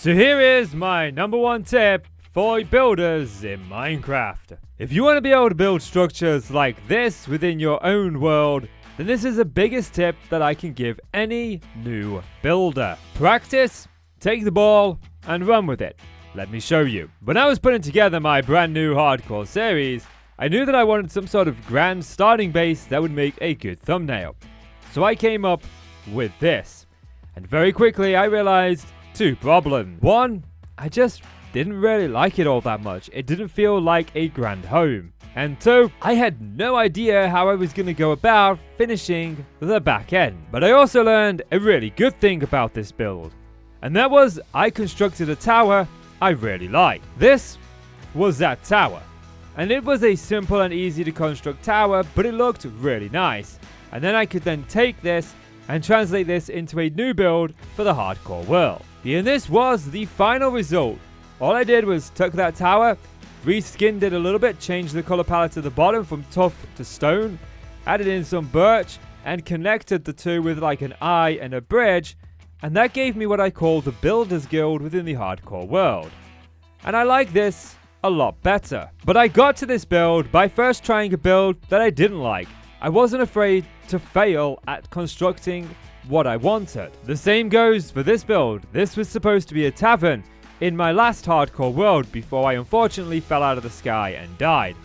So here is my number one tip for builders in Minecraft. If you want to be able to build structures like this within your own world, then this is the biggest tip that I can give any new builder. Practice, take the ball, and run with it. Let me show you. When I was putting together my brand new hardcore series, I knew that I wanted some sort of grand starting base that would make a good thumbnail. So I came up with this. And very quickly I realized two problems. One, I just didn't really like it all that much. It didn't feel like a grand home. And two, I had no idea how I was going to go about finishing the back end. But I also learned a really good thing about this build. And that was I constructed a tower I really liked. This was that tower. And it was a simple and easy to construct tower, but it looked really nice. And then I could then take this and translate this into a new build for the hardcore world. And this was the final result. All I did was took that tower, reskinned it a little bit, changed the color palette to the bottom from tough to stone, added in some birch, and connected the two with like an eye and a bridge, and that gave me what I call the Builders Guild within the hardcore world. And I like this a lot better. But I got to this build by first trying a build that I didn't like. I wasn't afraid to fail at constructing what I wanted. The same goes for this build. This was supposed to be a tavern in my last hardcore world before I unfortunately fell out of the sky and died.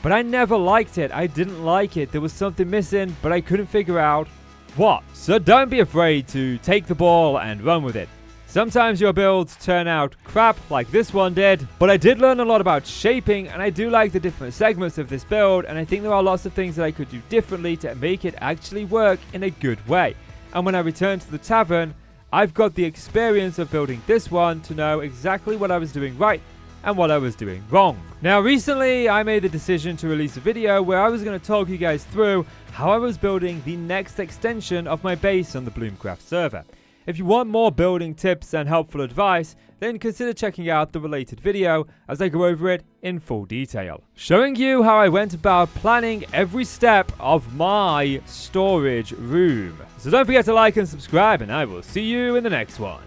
But I never liked it. I didn't like it. There was something missing, but I couldn't figure out what. So don't be afraid to take the ball and run with it. Sometimes your builds turn out crap like this one did, but I did learn a lot about shaping, and I do like the different segments of this build, and I think there are lots of things that I could do differently to make it actually work in a good way. And when I return to the tavern, I've got the experience of building this one to know exactly what I was doing right and what I was doing wrong. Now recently I made the decision to release a video where I was going to talk you guys through how I was building the next extension of my base on the Bloomcraft server. If you want more building tips and helpful advice, then consider checking out the related video as I go over it in full detail, showing you how I went about planning every step of my storage room. So don't forget to like and subscribe, and I will see you in the next one.